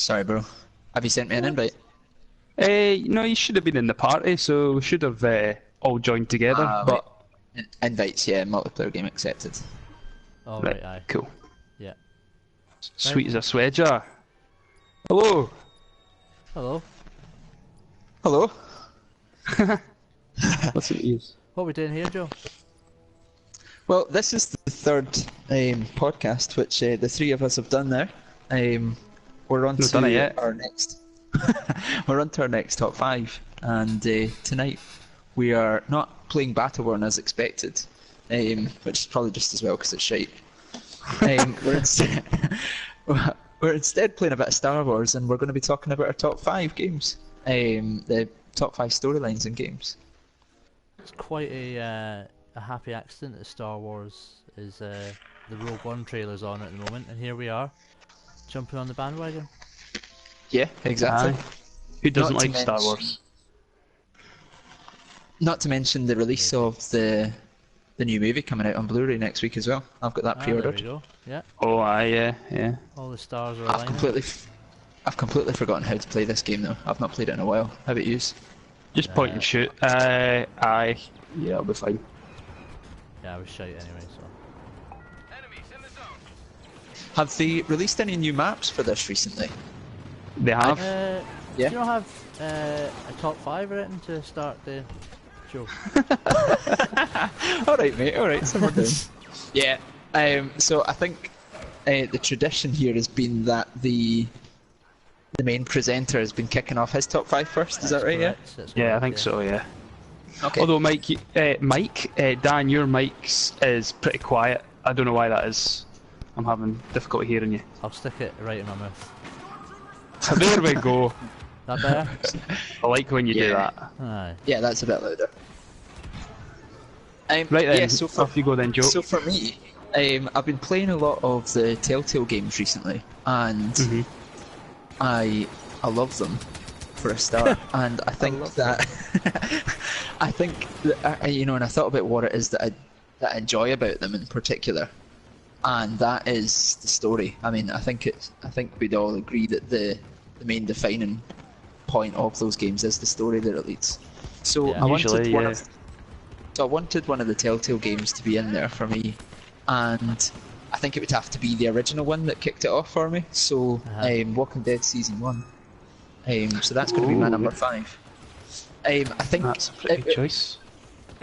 Sorry, bro. Have you sent me an invite? No, you should have been in the party, so we should have all joined together. Wait. But Invites, yeah. Multiplayer game accepted. Oh, right, aye. cool. Yeah. Sweet as a swedger. Hello. Hello. Hello. What's it use? What are we doing here, Joe? Well, this is the third podcast which the three of us have done there. We're on Not done it to yet. our next. We're on to our next top five, and tonight we are not playing Battleborn as expected, which is probably just as well because it's shite. We're instead playing a bit of Star Wars, and we're going to be talking about our top five games, the top five storylines in games. It's quite a happy accident that Star Wars is the Rogue One trailer's on at the moment, and here we are, jumping on the bandwagon. Yeah, exactly. Aye. Who doesn't Not to like Star mention- Wars? Not to mention the release of the new movie coming out on Blu-ray next week as well. I've got that There we pre-ordered. go. Yeah, Oh, aye, yeah. all the stars are I've aligning. I've completely forgotten how to play this game though. I've not played it in a while. How about yous? Just point and shoot. Aye. Yeah, I'll be fine. Yeah, I was shite anyway, so. Have they released any new maps for this recently? They have. Yeah. Do you not have a top 5 written to start the show? Alright mate, alright, simmer down. Yeah, so I think the tradition here has been that the main presenter has been kicking off his top five first, is that right? Correct, that's Yeah, I correct, think so. Yeah. Okay. Although Mike, Dan, your mic is pretty quiet. I don't know why that is. I'm having difficulty hearing you. I'll stick it right in my mouth. There we go. That better? I like when you do Yeah. that. Aye. Yeah, that's a bit louder. Right then, yeah, so for, off you go then, Joe. So for me, I've been playing a lot of the Telltale games recently, and I love them for a start. And I think I think that, you know, and I thought about what it is that I enjoy about them in particular, and that is the story. I mean, I think we'd all agree that the main defining point of those games is the story that it leads. So Yeah. Usually, yeah. So I wanted one of the Telltale games to be in there for me, and I think it would have to be the original one that kicked it off for me. So Walking Dead Season 1. So that's going to be my Ooh. number 5. I think That's a pretty good choice.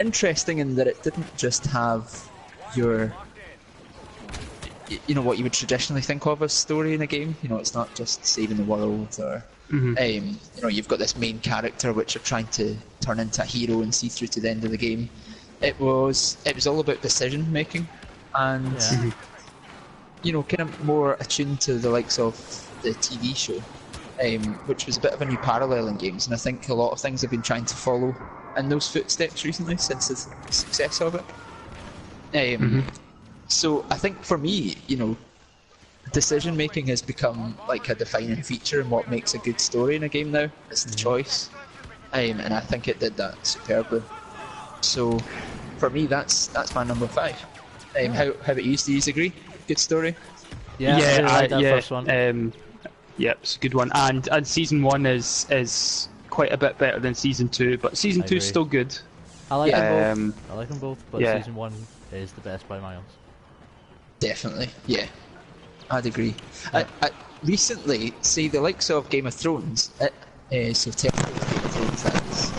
interesting in that it didn't just have your, you know, what you would traditionally think of as story in a game. You know, it's not just saving the world or you know, you've got this main character which you're trying to turn into a hero and see through to the end of the game. It was all about decision making, and Yeah. you know, kind of more attuned to the likes of the TV show, which was a bit of a new parallel in games, and I think a lot of things have been trying to follow in those footsteps recently since the success of it. So I think for me, you know, decision making has become like a defining feature in what makes a good story in a game now. It's the choice, and I think it did that superbly. So for me, that's my number 5. How about you? Do you agree? Good story. Yeah, I really like that yeah. first one. Yep, it's a good one. And season 1 is quite a bit better than season 2, but season I 2 is agree. still good. I like them Um, both. I like them both, but yeah. season 1 is the best by miles. Definitely, yeah, I'd agree. I recently, see the likes of Game of Thrones, so Telltale's Game of Thrones, that's,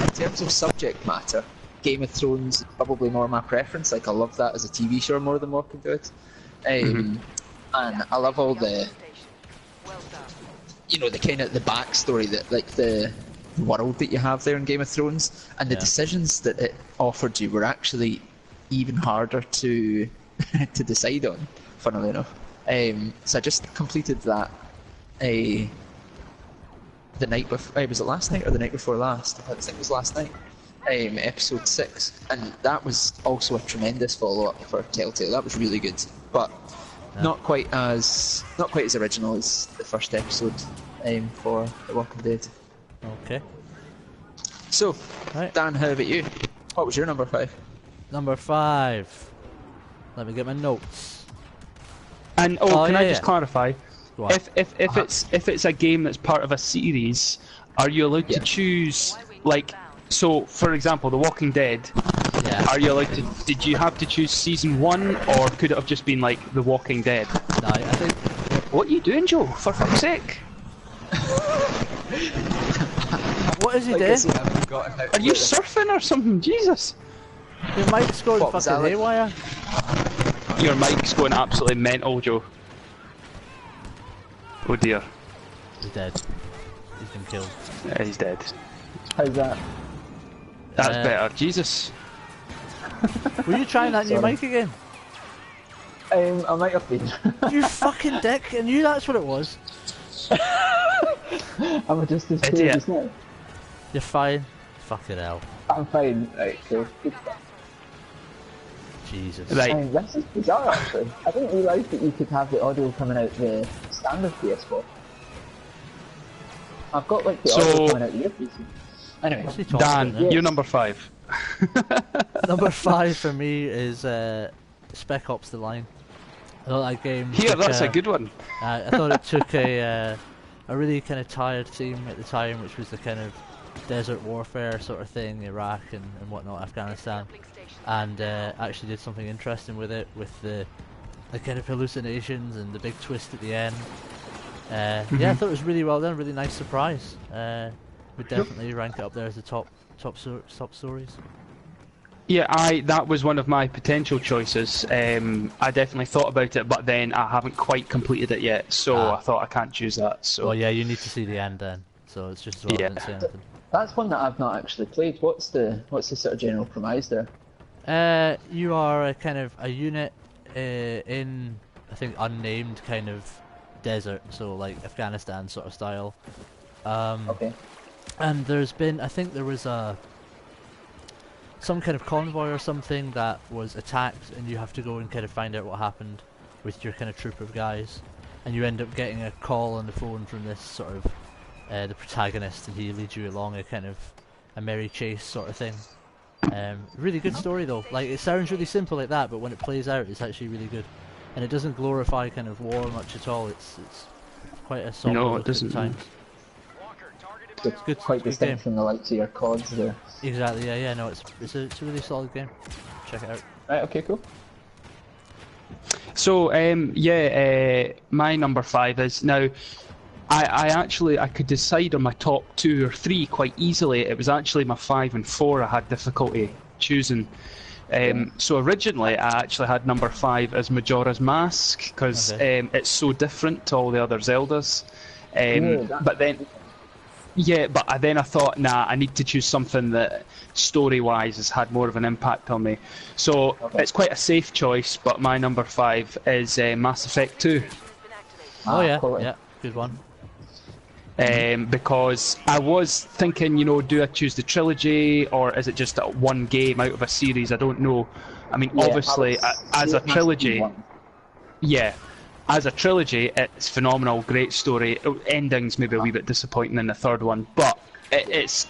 in terms of subject matter, Game of Thrones is probably more my preference. Like, I love that as a TV show more than Walking Dead. And I love all the, you know, the kind of the backstory, that like the world that you have there in Game of Thrones, and the Yeah. decisions that it offered you were actually even harder to to decide on, funnily enough. So I just completed that the night before. Was it last night or the night before last? I think it was last night. Episode 6, and that was also a tremendous follow-up for Telltale. That was really good, but not quite as original as the first episode for The Walking Dead. Okay. So, Right. Dan, how about you? What was your number 5? Number 5. Let me get my notes. And can I just clarify? Go on. If it's a game that's part of a series, are you allowed to choose, like, so for example, The Walking Dead? Yeah. Are you allowed to? Did you have to choose season 1, or could it have just been like The Walking Dead? No, I think. What are you doing, Joe? For fuck's sake! What is he Like I doing? say, I've forgotten how to Are you play this. surfing or something? Jesus! Your mic's going What was fucking that like? haywire. Your mic's going absolutely mental, Joe. Oh dear. He's dead. He's been killed. Yeah, he's dead. How's that? That's better. Jesus. Were you trying that new Sorry. mic again? I might have been. You fucking dick! I knew that's what it was. I'm just as cool Idiot. just now. You're fine. Fucking hell. I'm fine. Right, cool. Good stuff. Jesus. Right. This is bizarre actually. I didn't realise that you could have the audio coming out the standard PS4. I've got like the audio coming out the earpiece. Anyway, What's he talking Dan, about now? you're number 5. Number 5 for me is Spec Ops: The Line. I thought that game. Here, took, that's a good one. I thought it took a really kind of tired theme at the time, which was the kind of desert warfare sort of thing, Iraq and whatnot, Afghanistan, and actually did something interesting with it, with the kind of hallucinations and the big twist at the end. Yeah, I thought it was really well done, really nice surprise. Would definitely rank it up there as the top stories. Yeah, that was one of my potential choices. I definitely thought about it, but then I haven't quite completed it yet, so I thought I can't choose that. So Well, yeah, you need to see the end then, so it's just as well I didn't say anything. that's one that I've not actually played. What's the sort of general premise there? You are a kind of a unit in, I think, unnamed kind of desert, so like Afghanistan sort of style. Okay. And there's been, I think there was some kind of convoy or something that was attacked, and you have to go and kind of find out what happened with your kind of troop of guys, and you end up getting a call on the phone from this sort of the protagonist, and he leads you along a kind of a merry chase sort of thing. Really good story though. Like, it sounds really simple like that, but when it plays out, it's actually really good, and it doesn't glorify kind of war much at all. It's quite a solid No, it look at doesn't. times. It's good- quite good distinct game. from the likes of your CODs there. Exactly. Yeah. No, it's a really solid game. Check it out. Right, okay, cool. So, my number 5 is now. I could decide on my top 2 or 3 quite easily. It was actually my 5 and 4 I had difficulty choosing. So originally I actually had number 5 as Majora's Mask, because it's so different to all the other Zeldas. But then I thought, nah, I need to choose something that story-wise has had more of an impact on me. So it's quite a safe choice, but my number 5 is Mass Effect 2. Oh yeah, quality. yeah, good one. Because I was thinking, do I choose the trilogy, or is it just one game out of a series? I don't know. I mean, obviously, as a trilogy, as a trilogy, it's phenomenal, great story. Ending's maybe a wee bit disappointing in the third one, but it's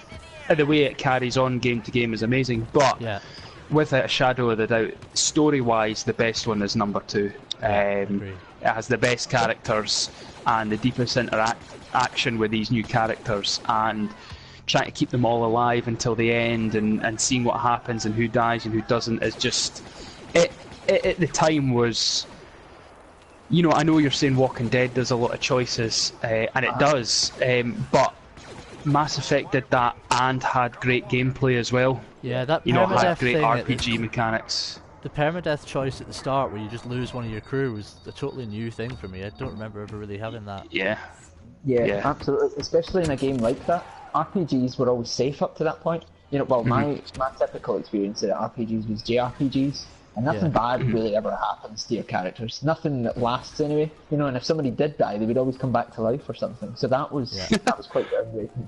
the way it carries on game to game is amazing. But without a shadow of a doubt, story-wise, the best one is number 2. Agree. It has the best characters and the deepest interaction with these new characters, and trying to keep them all alive until the end, and seeing what happens and who dies and who doesn't is just... It at the time was... I know you're saying Walking Dead does a lot of choices, and it does, but Mass Effect did that and had great gameplay as well. Yeah, that had permadeath great thing RPG mechanics. The permadeath choice at the start, where you just lose one of your crew, was a totally new thing for me. I don't remember ever really having that. Yeah, Absolutely. Especially in a game like that, RPGs were always safe up to that point. My typical experience of RPGs was JRPGs, and nothing bad really ever happens to your characters. Nothing that lasts anyway. And if somebody did die, they would always come back to life or something. So that was quite groundbreaking.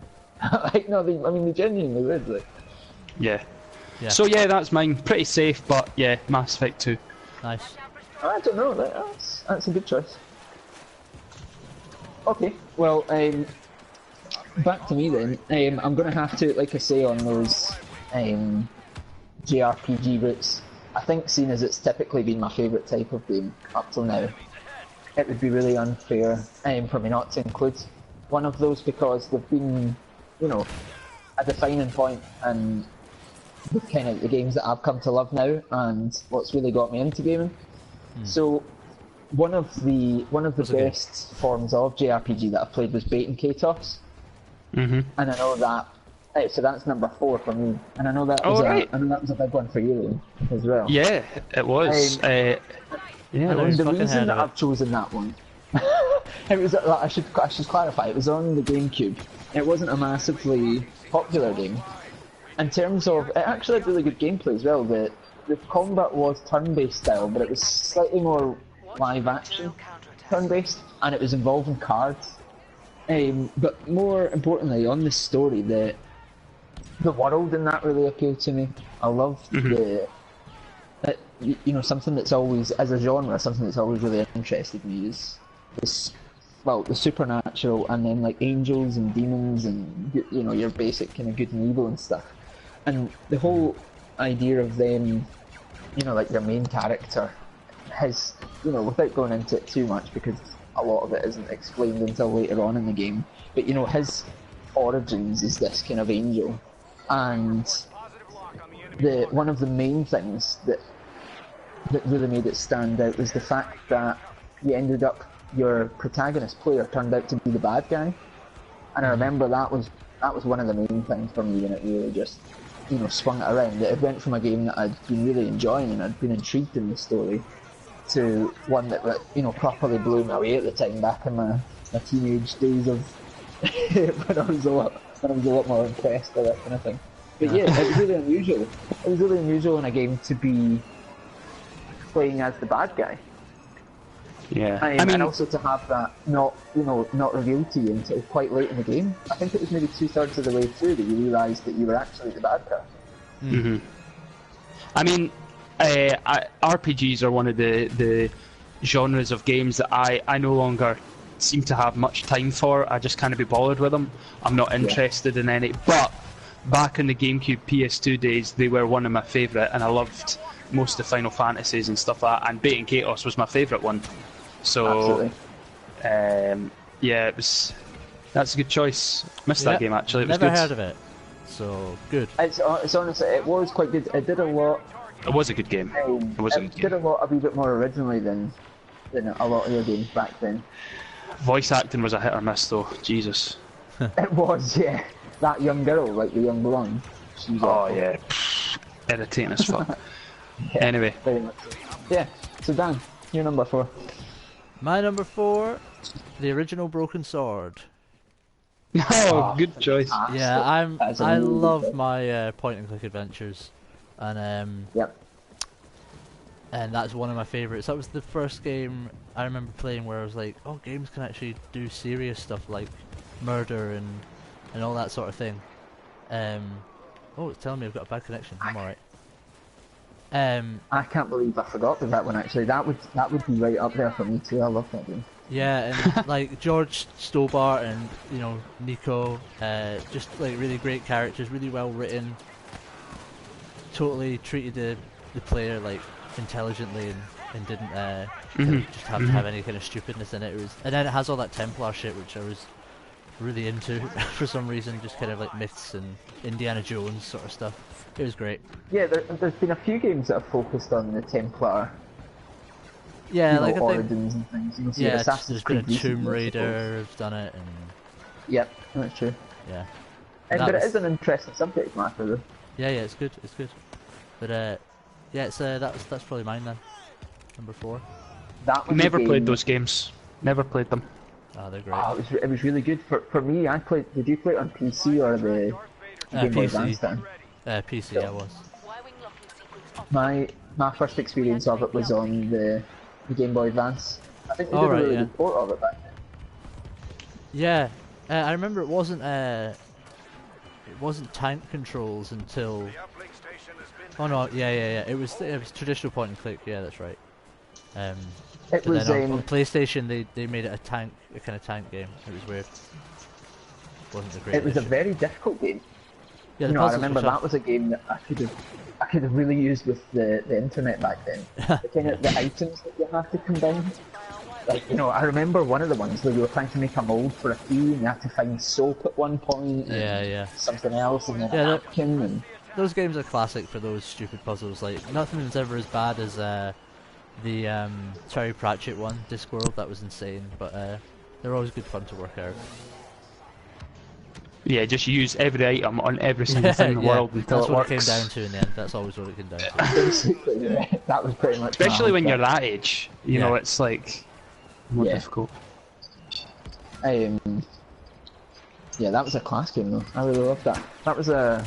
They genuinely would. Like. Yeah. Yeah. So that's mine. Pretty safe, but Mass Effect 2. Nice. I don't know. That's a good choice. Okay. Well, back to me then. I'm going to have to, like I say, on those JRPG routes. I think, seeing as it's typically been my favourite type of game up till now, it would be really unfair for me not to include one of those, because they've been, you know, a defining point in the kind of the games that I've come to love now, and what's really got me into gaming. So one of the best forms of JRPG that I've played was Bait and Katos, and I know that. So that's number 4 for me, and I know that was I know that was a big one for you as well. Yeah, it was. The reason that I've chosen that one, it was I should clarify. It was on the GameCube. It wasn't a massively popular game. In terms of, it actually had really good gameplay as well. The combat was turn-based style, but it was slightly more live-action turn-based, and it was involving cards. But more importantly, on the story, the world in that really appealed to me. I loved something that's always, as a genre, something that's always really interested me is the supernatural, and then like angels and demons and your basic kind of good and evil and stuff. And the whole idea of them, like your main character has, without going into it too much because a lot of it isn't explained until later on in the game, but his origins is this kind of angel. And one of the main things that really made it stand out was the fact that your protagonist player turned out to be the bad guy. And I remember that was one of the main things for me when it really just swung it around. It went from a game that I'd been really enjoying and I'd been intrigued in the story to one that properly blew me away at the time, back in my teenage days of when I was a lot more impressed by that kind of thing. But yeah, it was really unusual. It was really unusual in a game to be playing as the bad guy. Yeah, and also to have that not revealed to you until quite late in the game. I think it was maybe 2/3 of the way through that you realised that you were actually the bad guy. I mean, RPGs are one of the genres of games that I no longer seem to have much time for. I just can't be bothered with them. I'm not interested in any. But back in the GameCube PS2 days, they were one of my favourite, and I loved most of the Final Fantasies and stuff like that. And Bait and Katos was my favourite one. So, that's a good choice. Missed that game actually. It was never good. heard of it. So good. It's honestly, it was quite good. It did a lot. It was a good game. It was a good game. Did a lot a wee bit more originally than a lot of your games back then. Voice acting was a hit or miss though. Jesus. It was, yeah. That young girl, like the young blonde. She was awful. Yeah. Irritating as fuck. Anyway. Very much so. Yeah. So Dan, you're number 4. My number 4, the original Broken Sword. Oh, good choice. Yeah, I love my point and click adventures, and and that's one of my favourites. That was the first game I remember playing where I was like, oh, games can actually do serious stuff like murder and all that sort of thing. Oh, it's telling me I've got a bad connection. I'm alright. I can't believe I forgot that one actually. That would be right up there for me too. I love that game. Yeah, and like George Stobart and Nico, just like really great characters, really well written. Totally treated the player like intelligently and didn't just have to have any kind of stupidness in it. And then it has all that Templar shit which I was really into for some reason, just kind of like myths and Indiana Jones sort of stuff. It was great. Yeah, there's been a few games that have focused on the Templar. Yeah, like origins and things. Yeah, there's been a Tomb Raider has done it, and yep, that's true. Yeah, but it is an interesting subject matter, though. Yeah, it's good. But yeah, it's that's probably mine then. Number 4. Never played those games. Never played them. Oh, they're great. Oh, it was really good for me. I played. Did you play it on PC or the Game Boy Advance then? PC, I was. My first experience of it was on the Game Boy Advance. I think they did a really good port of it back then. Yeah, I remember it wasn't tank controls until. Oh no, yeah. It was traditional point and click. Yeah, that's right. It was on PlayStation. They made it a kind of tank game. It was weird. Wasn't a great. It was a very difficult game. Yeah, I remember that was a game that I could have really used with the internet back then. The items that you have to combine. Like, you know, I remember one of the ones where you were trying to make a mould for a tea and you had to find soap at one point and something else and then a napkin and... Those games are classic for those stupid puzzles. Like, nothing's ever as bad as the Terry Pratchett one, Discworld. That was insane, but they're always good fun to work out. Yeah, just use every item on every single thing in the world until it works. That's what it came down to in the end. That's always what it came down to. Basically, yeah, that was pretty much. Especially when you're that age, you know, it's like more difficult. Yeah, that was a class game though. I really loved that. That was I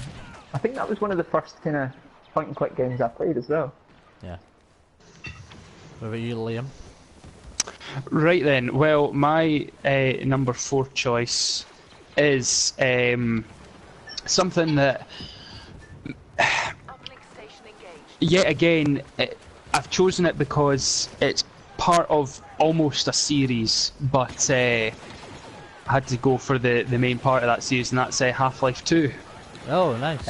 think that was one of the first kind of point-and-click games I played as well. Yeah. What about you, Liam? Right then, well, my number 4 choice is something that, yet again, I've chosen it because it's part of almost a series, but I had to go for the main part of that series, and that's Half-Life 2. Oh, nice.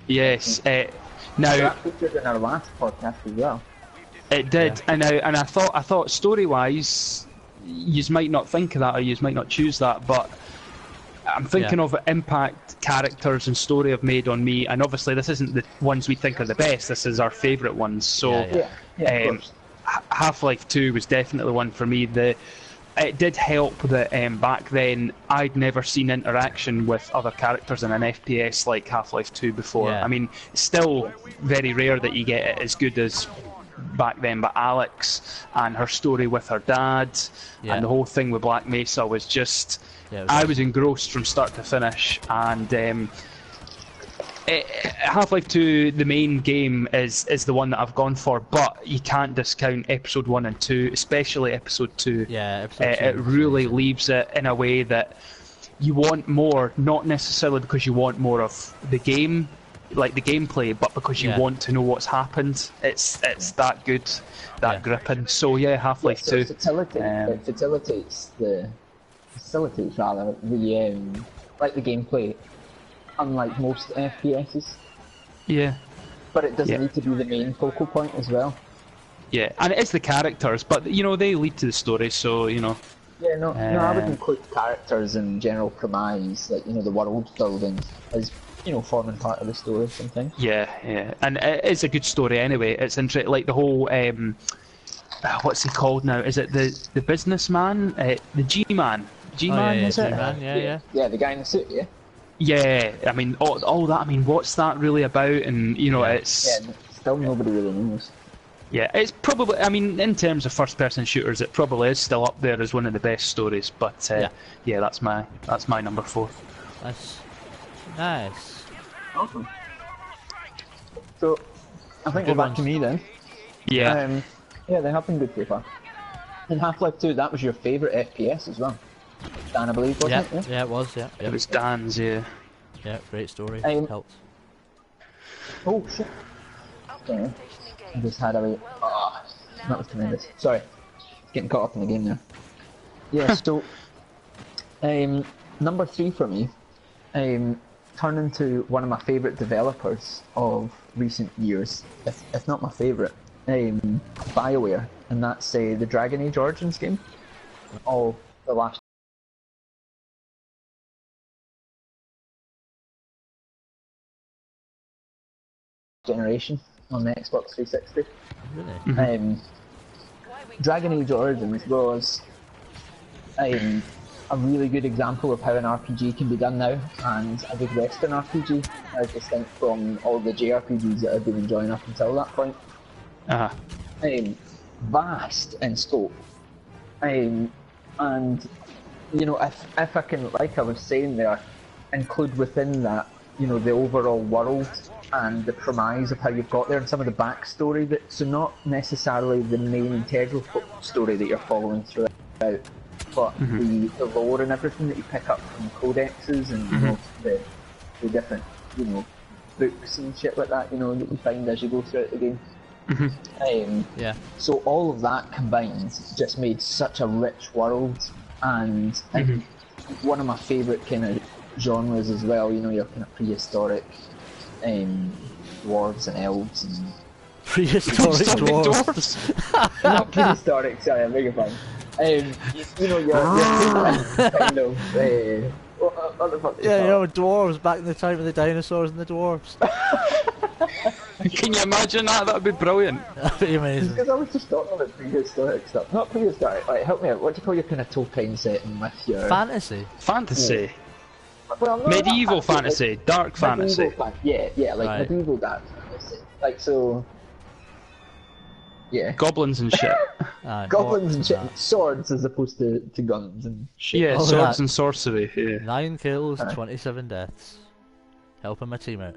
Yes. Now that featured in our last podcast as well. It did, and I thought story-wise, you might not think of that, or you might not choose that, but I'm thinking of impact characters and story have made on me, and obviously this isn't the ones we think are the best. This is our favourite ones. So, Half-Life 2 was definitely one for me. It did help that back then I'd never seen interaction with other characters in an FPS like Half-Life 2 before. I mean, it's still very rare that you get it as good as back then, but Alex and her story with her dad and the whole thing with Black Mesa was just... I was engrossed from start to finish, and Half-Life 2, the main game, is the one that I've gone for, but you can't discount Episode 1 and 2, especially Episode 2. Yeah, Episode 2. It really leaves it in a way that you want more, not necessarily because you want more of the game, like the gameplay, but because you want to know what's happened. It's that good, that gripping. So yeah, Half-Life 2. It facilitates the gameplay, unlike most FPSs. Yeah. But it doesn't need to be the main focal point as well. Yeah, and it is the characters, but you know, they lead to the story, so you know. Yeah, no, I would include characters and general premise, like, you know, the world building as, you know, forming part of the story sometimes. Yeah, and it is a good story anyway. It's interesting, like the whole what's he called now? Is it the businessman? The G-man? G-man, is it? G-man, yeah. Yeah, the guy in the suit, yeah? Yeah, I mean, all that, I mean, what's that really about? And, you know, it's... Yeah, still nobody really knows. Yeah, it's probably, I mean, in terms of first-person shooters, it probably is still up there as one of the best stories, but, yeah, that's my number 4. Nice. Awesome. So, I think we're back to me then. Yeah. Yeah, they have been good so far. In Half-Life 2, that was your favourite FPS as well. Dan, I believe, wasn't it? Yeah, it was, yeah. It was Dan's, yeah. Yeah, great story. Helped. Oh, shit. Sorry. I just had a wee... Oh, that was tremendous. Sorry. Getting caught up in the game there. Yeah, so... number 3 for me, turning to one of my favourite developers of recent years, if not my favourite, BioWare, and that's the Dragon Age Origins game. Oh, the last generation on the Xbox 360. Really? Dragon Age Origins was a really good example of how an RPG can be done now, and a good Western RPG, as distinct from all the JRPGs that I've been enjoying up until that point. Vast in scope, and you know, if I can, like I was saying there, include within that, you know, the overall world and the premise of how you've got there and some of the backstory, so not necessarily the main integral story that you're following throughout, but the lore and everything that you pick up from codexes and you know, the different, you know, books and shit like that, you know, that you find as you go throughout the game. So all of that combined just made such a rich world, and one of my favourite kind of genres as well, you know, your kind of prehistoric dwarves and elves and Prehistoric dwarves. Not prehistoric, sorry, I beg your pardon. You know, your kind of, what the fuck Yeah, you know, dwarves back in the time of the dinosaurs and the dwarves. Can you imagine that? That'd be brilliant. That'd be amazing. Because I was just talking about prehistoric stuff. Not prehistoric, right, help me out. What do you call your kind of Tolkien setting with your... Fantasy. Fantasy. Well, no, Medieval not fantasy. Dark fantasy. Yeah, like Right. medieval dark fantasy. Like, so... Yeah. Goblins and shit. Aye, Goblins and orcs shit. that. Swords as opposed to guns and shit. Yeah, All swords that. and sorcery. Yeah. 9 kills, 27 deaths. Helping my team out.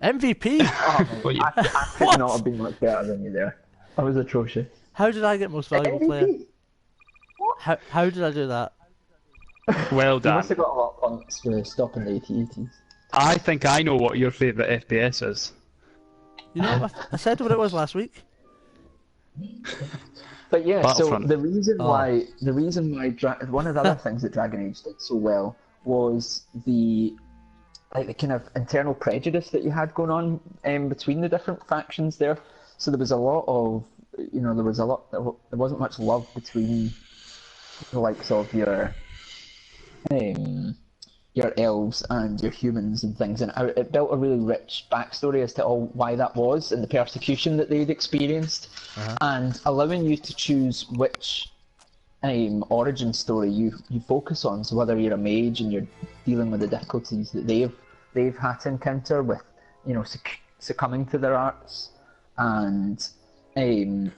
MVP! Oh, Well, I could not have been much better than you there. I was atrocious. How did I get most valuable player? MVP? How did I do that? Well You done. must have got a lot of points for stopping the AT-ATs. I think I know what your favourite FPS is. You know what? I said what it was last week. But yeah, so Battlefront. the reason Oh. why one of the other things that Dragon Age did so well was the kind of internal prejudice that you had going on between the different factions there. So there was a lot of, there wasn't much love between the likes of your elves and your humans and things, and it built a really rich backstory as to why that was and the persecution that they'd experienced, and allowing you to choose which origin story you focus on. So whether you're a mage and you're dealing with the difficulties that they've had to encounter with, succumbing to their arts, and being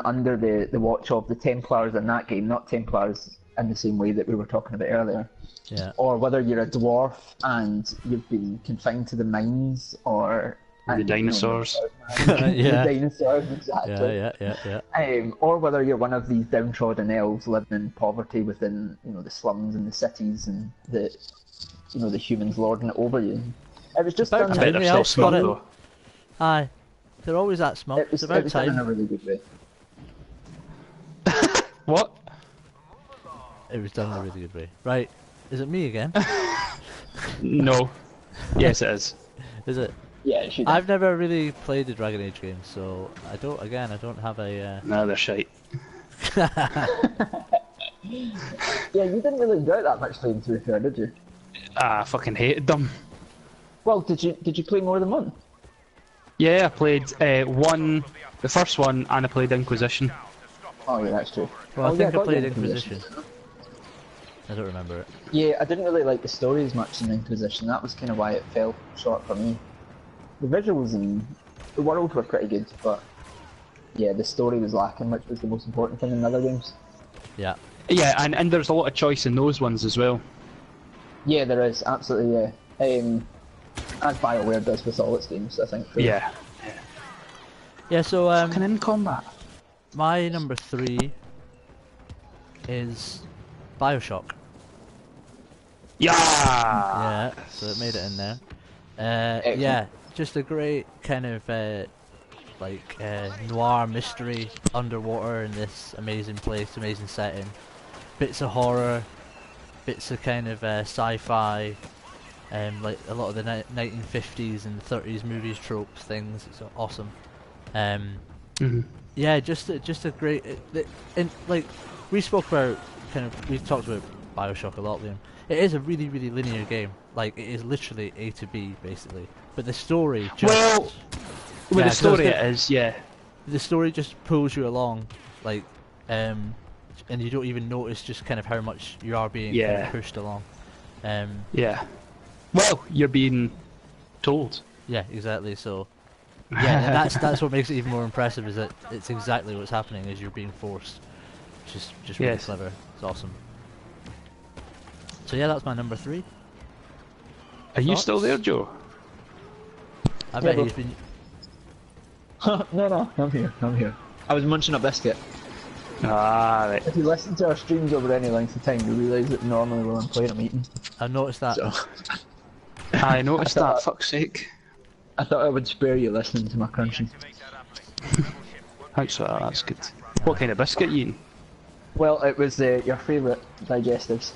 under the watch of the Templars in that game, not Templars in the same way that we were talking about earlier. Yeah. Or whether you're a dwarf and you've been confined to the mines, or The dinosaurs. The Yeah. dinosaurs, exactly. Yeah. Or whether you're one of these downtrodden elves living in poverty within, the slums and the cities, and the humans lording it over you. It was just About done. I bet time they're we still all smug got it. though. Aye. They're always that smug. It was, It's about it was done in a time. really good way. What? It was done in a really good way. Right. Is it me again? No. Yes, it is. Is it? Yeah, she did. I've never really played the Dragon Age games, so I don't have a... No, they're shite. Yeah, you didn't really enjoy it that much playing, to be fair, did you? Ah, I fucking hated them. Well, did you play more than one? Yeah, I played the first one, and I played Inquisition. Oh yeah, that's true. Well, I Oh, think yeah, I played got the Inquisition. I don't remember it. Yeah, I didn't really like the story as much in Inquisition. That was kind of why it fell short for me. The visuals and the world were pretty good, but yeah, the story was lacking, which was the most important thing in the other games. Yeah. Yeah, and there's a lot of choice in those ones as well. Yeah, there is, absolutely, yeah. As BioWare does with all its games, I think. Yeah. Yeah, so Fucking in combat. my number 3 is Bioshock. Yeah. Yeah, so it made it in there. Excellent. Yeah, just a great kind of noir mystery underwater in this amazing place, amazing setting. Bits of horror, bits of kind of sci-fi, like a lot of the 1950s and 30s movies tropes things. It's awesome. Yeah, just a great. Like we spoke about, we talked about Bioshock a lot, Liam. It is a really, really linear game. Like it is literally A to B basically. But the story just Well, with Yeah, the 'cause story the- it is, yeah. the story just pulls you along, like, and you don't even notice just kind of how much you are being kind Yeah. of pushed along. Yeah. Well, you're being told. Yeah, exactly. So, yeah, and that's what makes it even more impressive, is that it's exactly what's happening as you're being forced. Just really Yes. clever. It's awesome. So yeah, that's my number 3. Are you still there, Joe? I bet bro. he's been. No, I'm here. I was munching a biscuit. Ah, right. If you listen to our streams over any length of time, you realise that normally when I'm playing, I'm eating. I've noticed that. So, I noticed I that, thought- fuck's sake. I thought I would spare you listening to my crunching. Thanks for that, that's good. What kind of biscuit you eating? Well, it was your favourite digestives.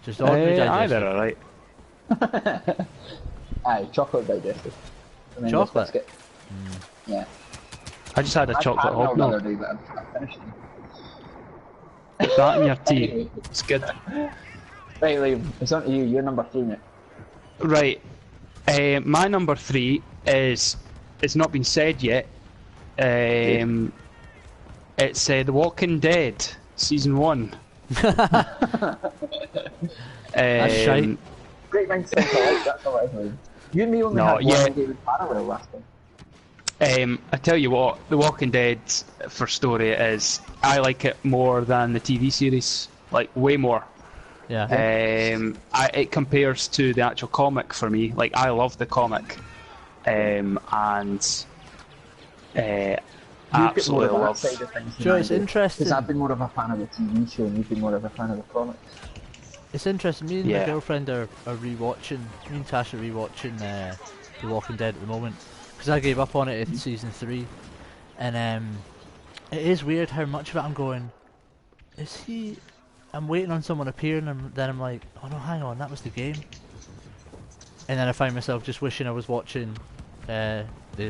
Just ordinary Aye, digestion. they're alright. Aye, chocolate digestive. And then this Chocolate? biscuit. Yeah. I just had a chocolate I had the other hobnob. day, but I finished it. Put that in your tea. Anyway. It's good. Right, Liam, it's on to you. You're number 3, mate. Right. My number 3 is, it's not been said yet. It's The Walking Dead Season 1. That's shite. Great minds think alike, that's all I've heard. You and me only had one game in parallel last time. I tell you what, The Walking Dead for story is, I like it more than the TV series, like way more. Yeah. It compares to the actual comic for me. Like, I love the comic, and absolutely love. Sure, it's interesting. Because I've been more of a fan of the TV show, and you've been more of a fan of the comics. It's interesting. Me and my girlfriend are rewatching. Me and Tash are rewatching The Walking Dead at the moment because I gave up on it in season 3, and it is weird how much of it I'm going. Is he? I'm waiting on someone appearing, and then I'm like, oh no, hang on, that was the game. And then I find myself just wishing I was watching the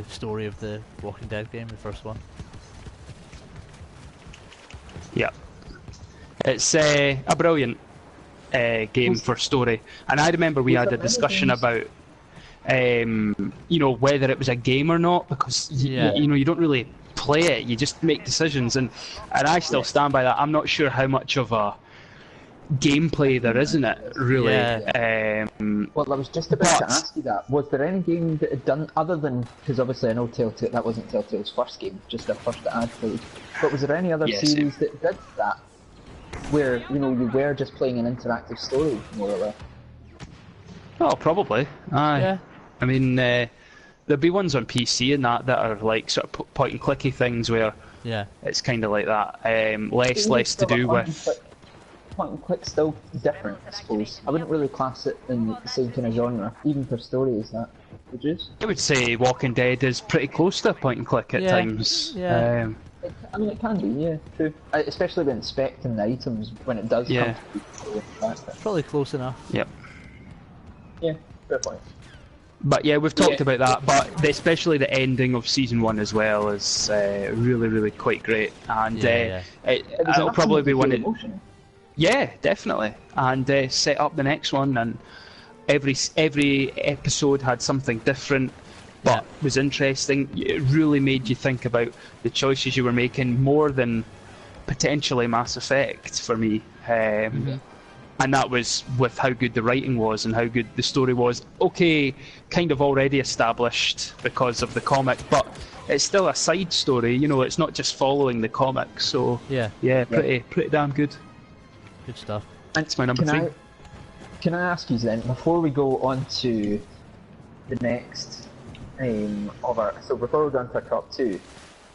story of the Walking Dead game, the first one. Yeah, it's a brilliant game for story, and I remember we had a discussion about you know, whether it was a game or not, because you know, you don't really play it, you just make decisions, and I still stand by that. I'm not sure how much of a gameplay there is in it, really. Well, I was just about to ask you that. Was there any game that had done, other than, because obviously I know Telltale, that wasn't Telltale's first game, just their first that I'd played, but was there any other series that did that, where, you know, you were just playing an interactive story, more or less? Oh, probably. Aye. I mean, there'd be ones on PC and that are like sort of point and clicky things where it's kind of like that. Less to do with. Point and click still different, I suppose. I wouldn't really class it in the same kind of genre, even for story as that. Would you? I would say Walking Dead is pretty close to point and click at times. Yeah. I mean, it can be, yeah, true. Especially when inspecting the items, when it does come to probably close enough. Yep. Yeah, fair point. But yeah, we've talked about that, but especially the ending of Season 1 as well is really, really quite great. And it'll probably be one of... Yeah, definitely. And set up the next one, and every episode had something different, but was interesting. It really made you think about the choices you were making more than potentially Mass Effect for me. And that was with how good the writing was and how good the story was. Okay, kind of already established because of the comic, but it's still a side story, you know, it's not just following the comic, so pretty damn good. Good stuff. That's my number 3. Can I ask you then, before we go on to the next so before we go on to our top 2,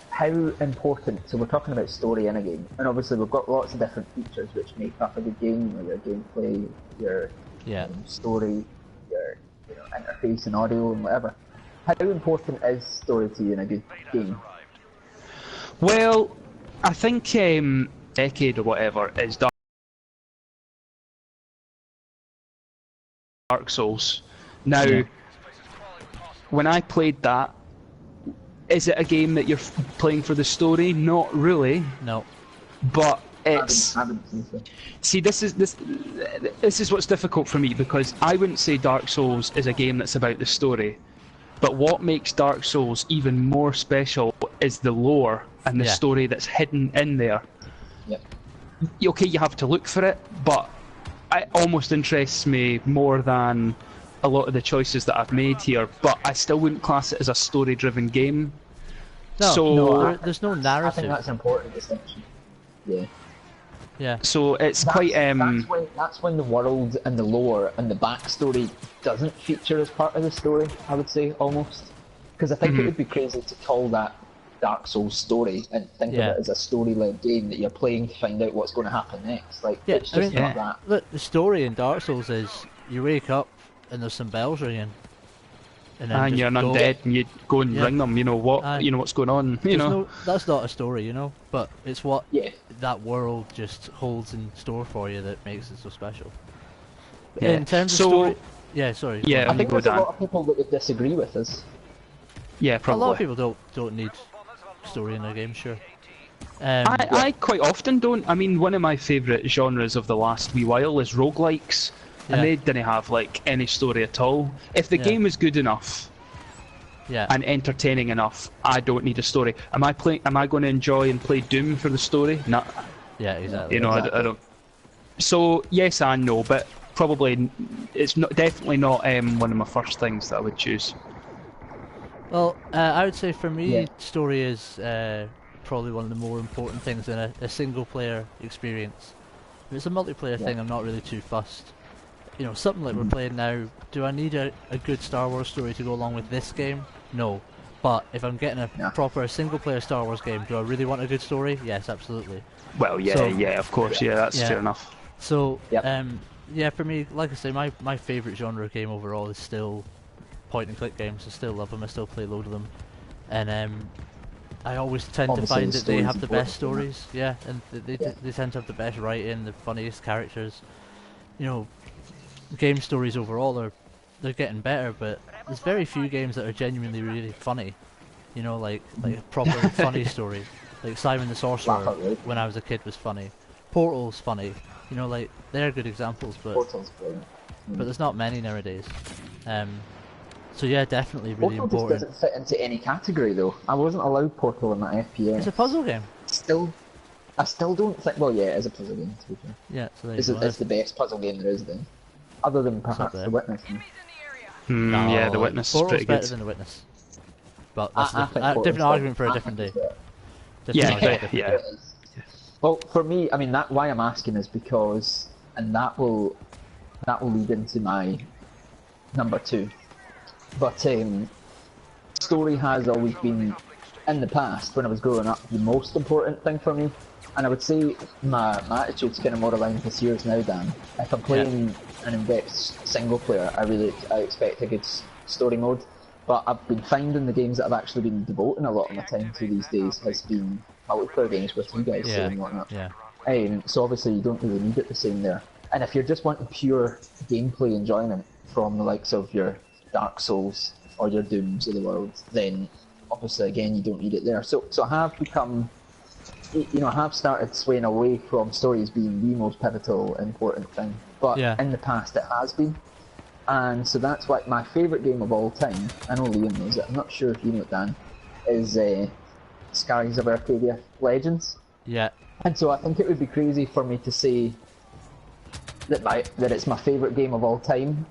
how important, so we're talking about story in a game, and obviously we've got lots of different features which make up a good game, your gameplay, your story, your interface and audio and whatever. How important is story to you in a good game? Well, I think Decade or whatever is Dark Souls. Now, when I played that, is it a game that you're playing for the story? Not really. No. But it's... See, this is what's difficult for me, because I wouldn't say Dark Souls is a game that's about the story. But what makes Dark Souls even more special is the lore and the story that's hidden in there. Okay, you have to look for it, but it almost interests me more than a lot of the choices that I've made here, but I still wouldn't class it as a story-driven game. There's no narrative. I think that's an important distinction. Yeah. So it's quite... That's when the world and the lore and the backstory doesn't feature as part of the story, I would say, almost. Because I think it would be crazy to call that Dark Souls story and think of it as a story-led game that you're playing to find out what's going to happen next. Like, it's just not that. Look, the story in Dark Souls is you wake up and there's some bells ringing. And you're an undead, and you go and ring them. You know what? You know what's going on. You know, that's not a story, you know. But it's what that world just holds in store for you that makes it so special. In terms of story, sorry. I think there's a lot of people that would disagree with us. Yeah, probably. A lot of people don't need story in a game, sure. I quite often don't. I mean, one of my favourite genres of the last wee while is roguelikes, and they didn't have like any story at all. If the game is good enough and entertaining enough, I don't need a story. Am I going to enjoy and play Doom for the story? Nah. Yeah, exactly. You know, exactly. I don't. So yes and no, but probably it's definitely not one of my first things that I would choose. Well, I would say for me, story is probably one of the more important things in a single-player experience. If it's a multiplayer thing, I'm not really too fussed. You know, something like we're playing now, do I need a good Star Wars story to go along with this game? No. But if I'm getting a proper single-player Star Wars game, do I really want a good story? Yes, absolutely. Well, yeah, of course, that's fair enough. So, for me, like I say, my favourite genre of game overall is still point-and-click games. I still love them, I still play a load of them. And I always tend to find that they have the best stories, and they tend to have the best writing, the funniest characters. You know, game stories overall they're getting better, but there's very few games that are genuinely really funny. You know, like a proper funny story. Like Simon the Sorcerer, when I was a kid, was funny. Portal's funny. You know, like they're good examples, but there's not many nowadays. So yeah, definitely really Portal important. Just doesn't fit into any category though. I wasn't allowed Portal in my FPS. It's a puzzle game. I still don't think. Well, yeah, it is a puzzle game. To be fair. Yeah, so there It's the best puzzle game there is then, other than perhaps The Witness. No, yeah, The Witness is Portal's pretty better good. than The Witness. But that's a Portal's different argument for a different day. Yeah. Well, for me, I mean, why I'm asking is because, and that will lead into my number 2. But story has always been, in the past, when I was growing up, the most important thing for me. And I would say my attitude's kind of more aligned this year's now, Dan. If I'm playing an in-depth single player, I expect a good story mode. But I've been finding the games that I've actually been devoting a lot of my time to these days has been multiplayer games with you guys and whatnot. So obviously you don't really need it the same there. And if you're just wanting pure gameplay enjoyment from the likes of your Dark Souls or your Dooms of the world, then obviously again you don't need it there. So I have become, I have started swaying away from stories being the most pivotal, important thing. But in the past it has been. And so that's why my favourite game of all time, I know Liam knows it, I'm not sure if you know it, Dan, is Skies of Arcadia Legends. Yeah. And so I think it would be crazy for me to say that it's my favourite game of all time,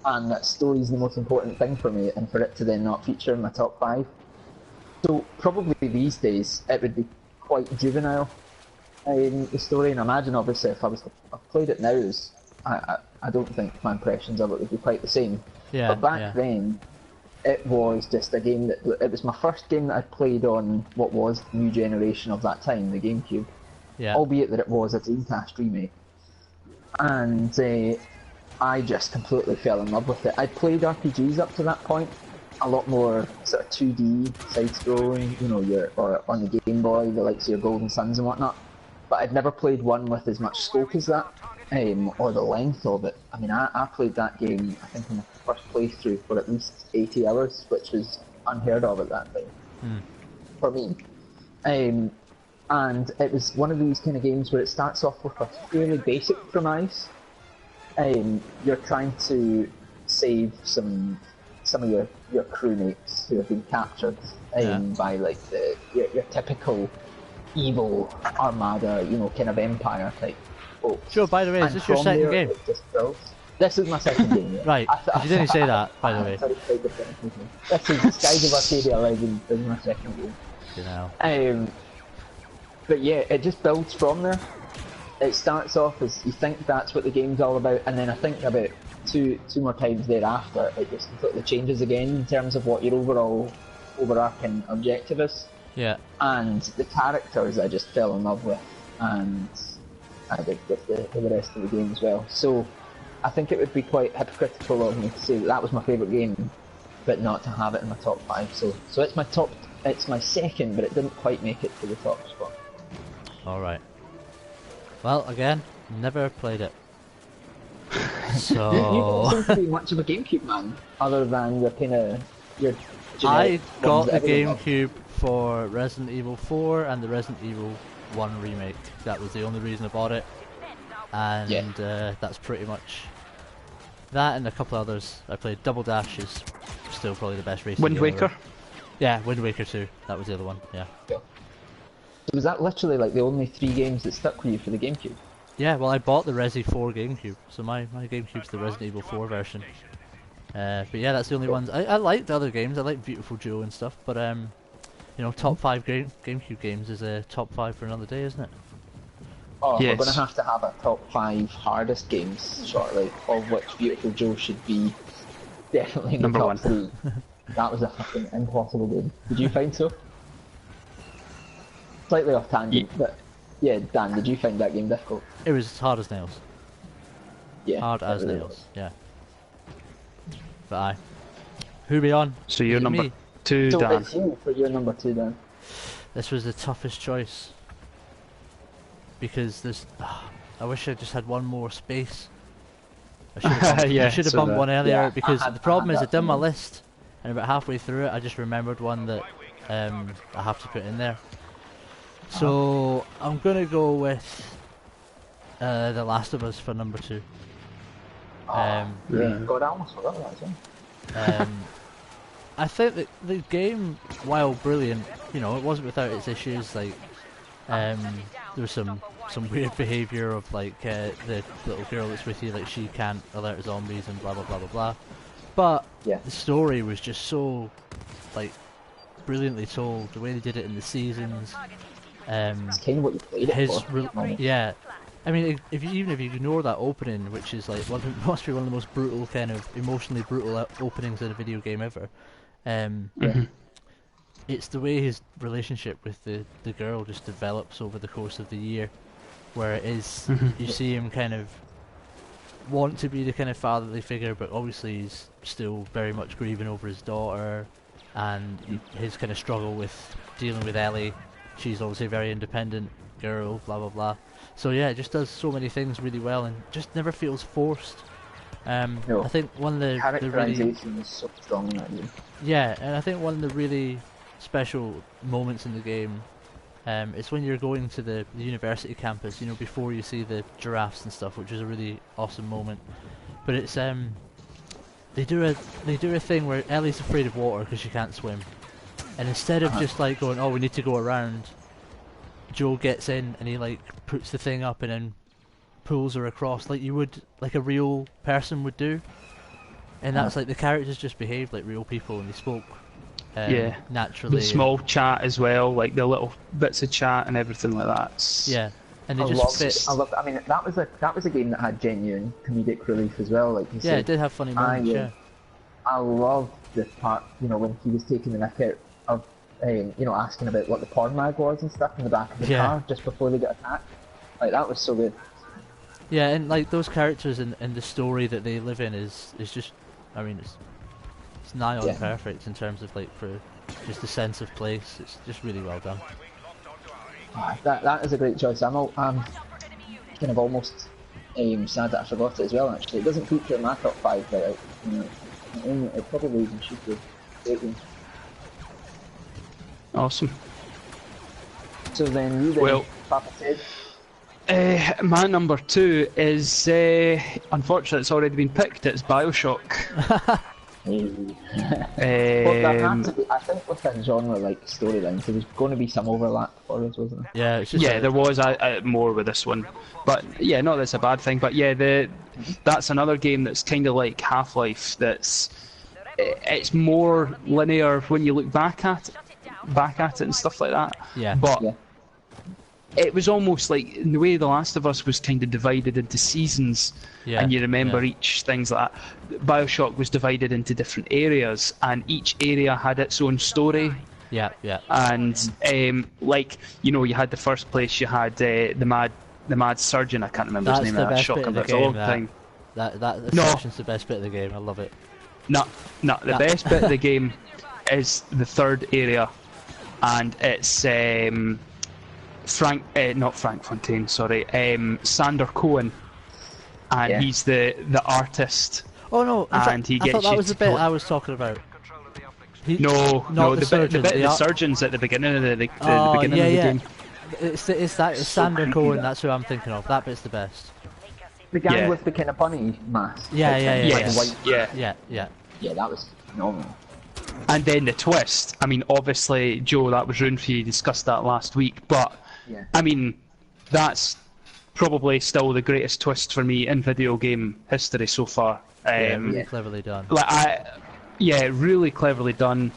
and that story's the most important thing for me, and for it to then not feature in my top 5. So probably these days it would be quite juvenile, the story, and I imagine obviously if I've played it now, I don't think my impressions of it would be quite the same. But back then, it was just a game it was my first game that I played on what was the new generation of that time, the GameCube. Albeit that it was a Dreamcast remake. And I just completely fell in love with it. I'd played RPGs up to that point, a lot more sort of 2D, side-scrolling, or on the Game Boy, the likes of your Golden Suns and whatnot. But I'd never played one with as much scope as that, or the length of it. I mean, I played that game, I think, in the first playthrough for at least 80 hours, which was unheard of at that time, for me. And it was one of these kind of games where it starts off with a fairly basic premise. You're trying to save some of your crewmates who have been captured by like your typical evil armada, kind of empire type folks. Sure, by the way, is this your second game? This is my second game, yeah. Right, you didn't say that, by the way. This is Skies of Arcadia Legends, this is my second game. You know. But yeah, it just builds from there. It starts off as you think that's what the game's all about, and then I think about two more times thereafter, it just completely changes again in terms of what your overarching objective is. Yeah. And the characters I just fell in love with, and I did with the rest of the game as well. So I think it would be quite hypocritical of me to say that was my favourite game, but not to have it in my top 5. So it's my second, but it didn't quite make it to the top spot. Alright. Well, again, never played it. So you don't seem to be much of a GameCube man, other than your kind of I got the GameCube for Resident Evil 4 and the Resident Evil 1 remake. That was the only reason I bought it, and that's pretty much that, and a couple others. I played Double Dash, is still probably the best racing Wind game Waker? ever. Yeah, Wind Waker 2, that was the other one, yeah. So was that literally like the only 3 games that stuck with you for the GameCube? Yeah, well I bought the Resi 4 GameCube, so my GameCube's the Resident Evil 4 version. But yeah, that's the only ones. I liked the other games, I liked Beautiful Joe and stuff, but you know, top 5 GameCube games is a top 5 for another day, isn't it? Oh, Yes. we're going to have a top 5 hardest games shortly, of which Beautiful Joe should be definitely in the Number top 1. 3. That was a fucking impossible game. Did you find so? Slightly off tangent, but yeah, Dan, did you find that game difficult? It was hard as nails. Yeah. Hard it as really nails, was. yeah. But aye. Who be on? So you're Is it number me? 2, So Dan. it's you for your number 2, Dan. This was the toughest choice. Because there's... I wish I just had one more space. I should have bumped, Yeah, I should have so bumped that- one earlier, yeah, because I had the problem is I that done my feeling. list, and about halfway through it I just remembered one that I have to put in there. So I'm gonna go with The Last of Us for number 2. Yeah. Mm. God, I almost forgot that one. I think that the game, while brilliant, you know, it wasn't without its issues. Like, there was some weird behaviour of like the little girl that's with you, like she can't alert zombies and blah blah blah blah blah. But Yeah. the story was just so like brilliantly told. The way they did it in the seasons. It's kind of what you played it His for. yeah. I mean, even if you ignore that opening, which is like must be one of the most brutal, kind of emotionally brutal openings in a video game ever. It's the way his relationship with the girl just develops over the course of the year, where it is you see him kind of want to be the kind of fatherly figure, but obviously he's still very much grieving over his daughter, and his kind of struggle with dealing with Ellie. She's obviously a very independent girl, blah blah blah. So yeah, it just does so many things really well, and just never feels forced. No. I think one of the really Characterization is so strong in that game. yeah, and I think one of the really special moments in the game is when you're going to the university campus, you know, before you see the giraffes and stuff, which is a really awesome moment. But it's they do a thing where Ellie's afraid of water because she can't swim, and instead of just like going, oh, we need to go around, Joe gets in and he like puts the thing up and then pulls her across like you would, like a real person would do. And that's like the characters just behaved like real people, and they spoke naturally. The small chat as well, like the little bits of chat and everything like that. Yeah, and they I just fit. I mean, that was a game that had genuine comedic relief as well. Like you Yeah, said. it did have funny moments. Yeah. I love this part, you know, when he was taking the nick out of, you know, asking about what the porn mag was and stuff in the back of the car just before they got attacked. Like, that was so good. Yeah, and like those characters and the story that they live in is just, I mean, it's nigh on perfect in terms of like for just the sense of place. It's just really well done. That is a great choice. I'm kind of almost sad that I forgot it as well. Actually, it doesn't feature in my top 5, but it probably even should be. Great game. Awesome. So then you then, Well, Papa Ted. My number 2 is, unfortunately it's already been picked, it's Bioshock. Well, that had to be, I think with that genre like storylines, there was going to be some overlap for us, wasn't there? Yeah, it's just Yeah, there was more with this one, but yeah, not that's a bad thing. But yeah, that's another game that's kind of like Half-Life. It's more linear when you look back at it and stuff like that. Yeah. But it was almost like in the way The Last of Us was kind of divided into seasons, and you remember each things like that. Bioshock was divided into different areas, and each area had its own story. Yeah. And like, you know, you had the first place, you had the mad surgeon. I can't remember his name. That's the best shotgun, bit of the but it's a long game. time. That No. section's the best bit of the game. I love it. No, the best bit of the game is the third area, and it's not Frank Fontaine, sorry, Sander Cohen, and he's the artist. Oh no! And he I gets thought that you was the to bit go- I was talking about. No, the the surgeon, surgeons at the beginning of the beginning yeah, of the game. It's Sander Cohen. That's who I'm thinking of. That bit's the best. The guy with the kind of bunny mask. Yeah, Yeah. Yeah, that was phenomenal. And then the twist. I mean, obviously, Joe, that was ruined for you. Discussed that last week, but I mean, that's probably still the greatest twist for me in video game history so far. Really cleverly done. Really cleverly done.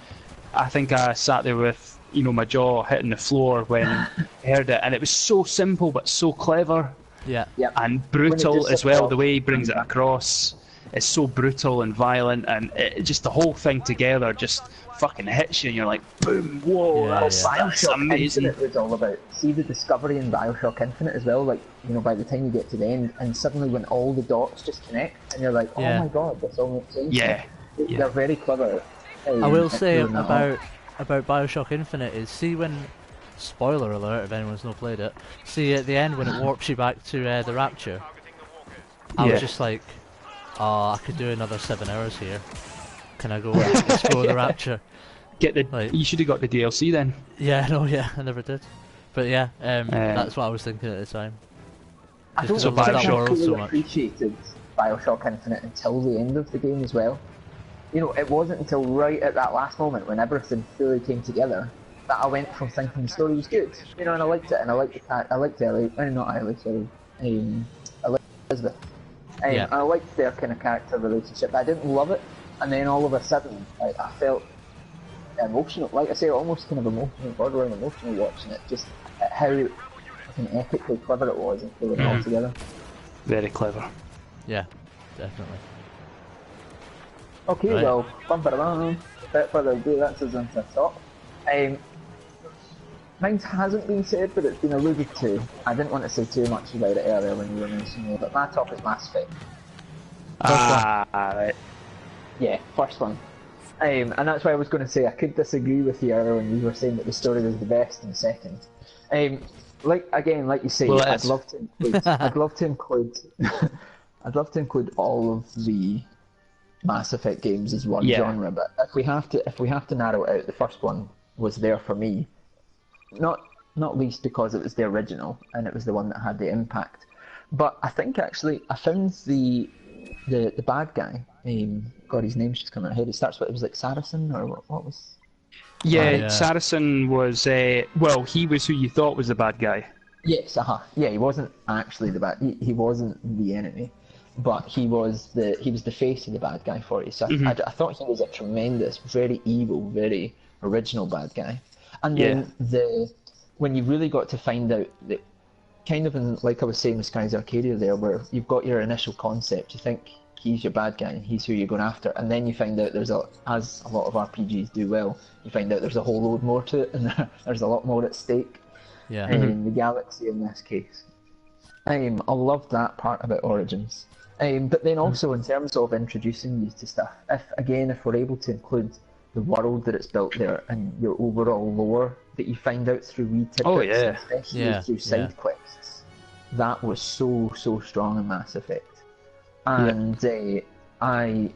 I think I sat there with my jaw hitting the floor when I heard it, and it was so simple but so clever. Yeah. And brutal as well. The way he brings it across is so brutal and violent, and just the whole thing together just fucking hits you, and you're like, boom, whoa, that's amazing. Infinite was all about, see the discovery in Bioshock Infinite as well, like, by the time you get to the end, and suddenly when all the dots just connect, and you're like, oh my god, this all makes sense. They're very clever. I will say about Bioshock Infinite is, see when, spoiler alert if anyone's not played it, see at the end when it warps you back to the Rapture, I was just like, I could do another 7 hours here. Can I go explore the Rapture? You should have got the DLC then. I never did. But that's what I was thinking at the time. I don't think I fully appreciated Bioshock Infinite until the end of the game as well. It wasn't until right at that last moment when everything fully came together that I went from thinking the story was good, and I liked it, and I liked Ellie, not Ellie, sorry, Elizabeth. I liked their kind of character relationship. I didn't love it, and then all of a sudden, I felt emotional. Like I say, almost kind of emotional, borderline emotional watching it. Just at how epically clever it was and pulling it all together. Very clever. Yeah, definitely. Okay, well, without further ado, that's us into the top. Mine hasn't been said, but it's been alluded to. I didn't want to say too much about it earlier when you were mentioning it, but my top is Mass Effect. Right. Yeah, first one. And that's why I was going to say I could disagree with you earlier when you were saying that the story was the best in second. Like you say, I'd love to include all of the Mass Effect games as one genre, but if we have to narrow it out, the first one was there for me. Not least because it was the original and it was the one that had the impact. But I think actually I found the bad guy. God, his name's just coming out of my head. It starts with, it was like Saracen, or what was? Yeah, Saracen was he was who you thought was the bad guy. Yes, yeah, he wasn't actually the bad. He wasn't the enemy, but he was the face of the bad guy for you. So I thought he was a tremendous, very evil, very original bad guy. And then when you really got to find out that, kind of in, like I was saying with Skies Arcadia there, where you've got your initial concept, you think he's your bad guy and he's who you're going after, and then you find out as a lot of RPGs do well, you find out there's a whole load more to it, and there's a lot more at stake. In the galaxy in this case. I love that part about Origins. But then also in terms of introducing you to stuff, if we're able to include the world that it's built there and your overall lore that you find out through wee tidbits, especially through side quests, that was so strong in Mass Effect. And I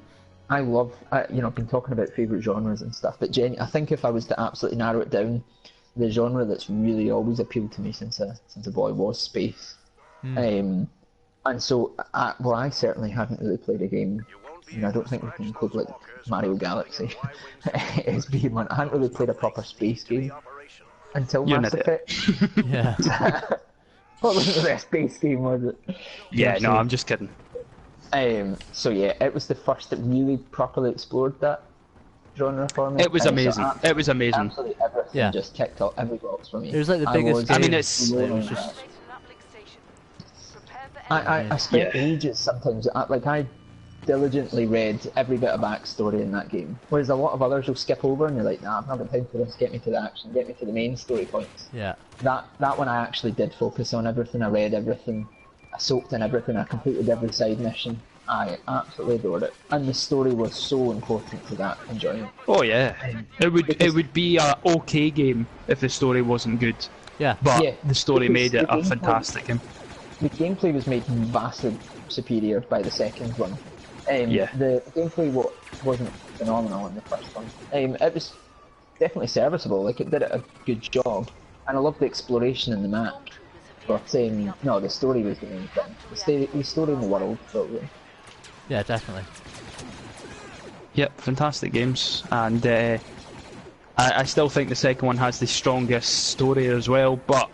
love, I've been talking about favourite genres and stuff, but I think if I was to absolutely narrow it down, the genre that's really always appealed to me since a boy was space. And so, I certainly hadn't really played a game. I don't think we can include like Mario Galaxy as being one. I hadn't really played a proper space game until Mass Effect. What was the best space game, was it? Yeah, no, I'm just kidding. So yeah, it was the first that really properly explored that genre for me. It was amazing. So it was amazing. Absolutely everything just ticked off every box for me. It was like the biggest game. I mean, it's just... I spent ages sometimes. I diligently read every bit of backstory in that game, whereas a lot of others will skip over and you're like, nah, I've not got time for this. Get me to the action. Get me to the main story points. Yeah. That one I actually did focus on everything. I read everything. I soaked in everything. I completed every side mission. I absolutely adored it, and the story was so important to that enjoyment. Oh yeah, it would be a okay game if the story wasn't good. Yeah, but the story made it a fantastic game. The gameplay was made vastly superior by the second one. The gameplay wasn't phenomenal in the first one. It was definitely serviceable. Like, it did a good job, and I loved the exploration in the map. But no, the story was the main thing. The story in the world, probably. Yeah, definitely. Yep, fantastic games, and I still think the second one has the strongest story as well, but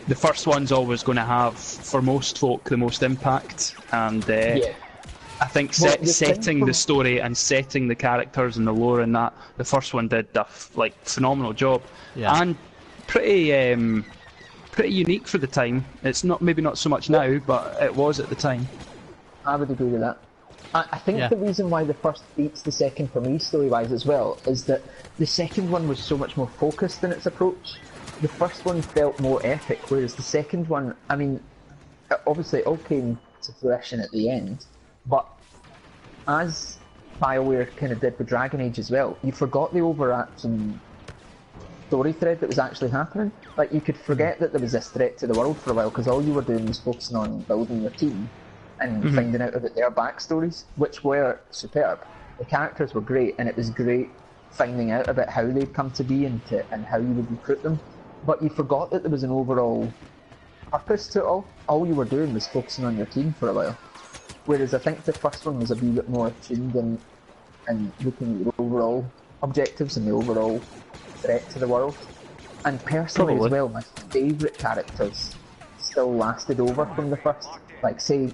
the first one's always going to have, for most folk, the most impact, and I think setting the story and setting the characters and the lore and that, the first one did a phenomenal job, and pretty unique for the time. It's maybe not so much now, but it was at the time. I would agree with that. I think the reason why the first beats the second for me story-wise as well is that the second one was so much more focused in its approach. The first one felt more epic, whereas the second one, I mean, obviously it all came to fruition at the end, but as BioWare kind of did with Dragon Age as well, you forgot the overarching story thread that was actually happening. Like, you could forget that there was this threat to the world for a while, because all you were doing was focusing on building your team and finding out about their backstories, which were superb. The characters were great, and it was great finding out about how they'd come to be and how you would recruit them. But you forgot that there was an overall purpose to it all. All you were doing was focusing on your team for a while. Whereas I think the first one was a wee bit more tuned and looking at the overall objectives and the overall threat to the world. And personally as well, my favourite characters still lasted over from the first. Like, say,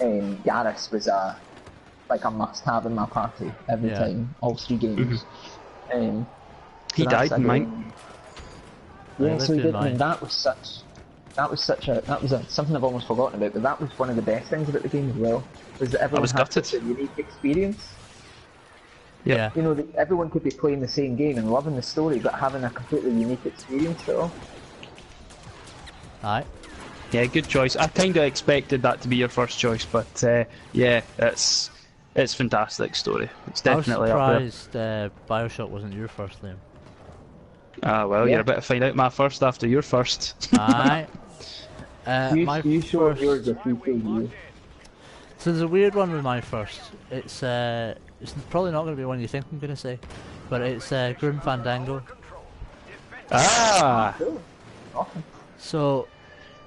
Garrus was a must-have in my party every time, all 3 games. He died in mine. Yeah, so he did. I mean, that was something I've almost forgotten about. But that was one of the best things about the game as well. Was that everyone had such a unique experience. Yeah. You know, everyone could be playing the same game and loving the story, but having a completely unique experience to it all. Aye. Yeah, good choice. I kind of expected that to be your first choice, but yeah, it's fantastic story. It's definitely up there. I was surprised Bioshock wasn't your first, Liam. Ah, well, you're about to find out my first after your first. Aye. You showed yours a few pages. So there's a weird one with my first. It's probably not going to be one you think I'm going to say, but it's Grim Fandango. Ah! Awesome. So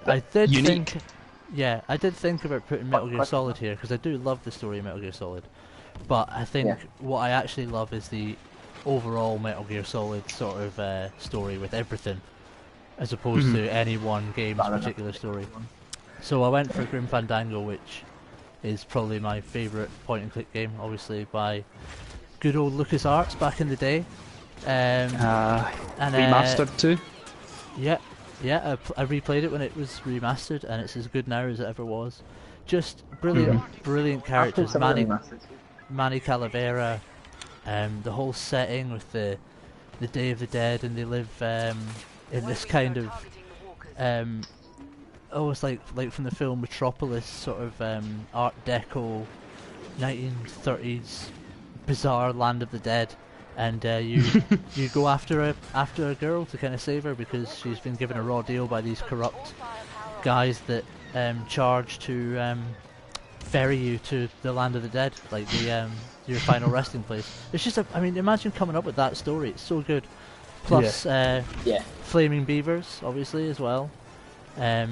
I did think about putting Metal Gear Solid here because I do love the story of Metal Gear Solid, but I think what I actually love is the overall Metal Gear Solid sort of story with everything, as opposed to any one game's particular story. So I went for Grim Fandango, which is probably my favourite point-and-click game, obviously by good old LucasArts back in the day. And remastered too. Yeah, I replayed it when it was remastered, and it's as good now as it ever was. Just brilliant characters. Manny Calavera, the whole setting with the Day of the Dead, and they live in this kind of almost like from the film Metropolis, sort of Art Deco, 1930s bizarre land of the dead. And you go after a girl to kind of save her because she's been given a raw deal by these corrupt guys that charge to ferry you to the land of the dead, like your final resting place. It's just I mean, imagine coming up with that story. It's so good. Plus, flaming beavers, obviously, as well. It